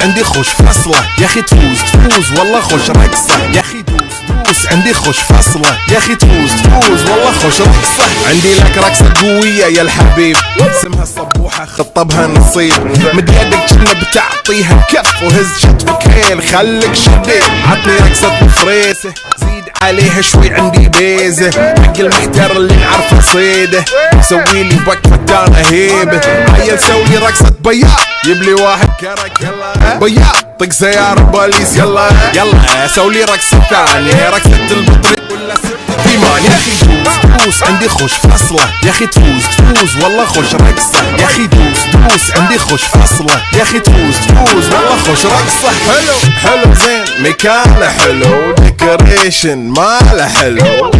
عندي خوش فصله يا اخي تفوز والله خوش رقصه يا اخي دوس عندي خوش فصله يا اخي تفوز والله خوش رقصه. عندي لك رقصه قويه يا الحبيب اسمها الصبوحه خطبها نصيب مد يدك كنا بتعطيها كف وهز شتفك هيل خليك شديد عطني رقصه فريسه زيد عليها شوي عندي بيزه حق المحتر اللي نعرفه صيده سويلي وقفه انا هيبه عيل سوي رقصه بياض يبلي واحد كرك يلا بياض طق سيارة بوليس يلا سولي رقصة ثانية رقصة البطريق ولا فيمان يا اخي دوس عندي خوش فصلة يا اخي تفوز والله خوش رقصة يا اخي دوس عندي خوش فصلة يا اخي تفوز والله خوش رقصة. حلو زين مكانه حلو ديكوريشن ماله حلو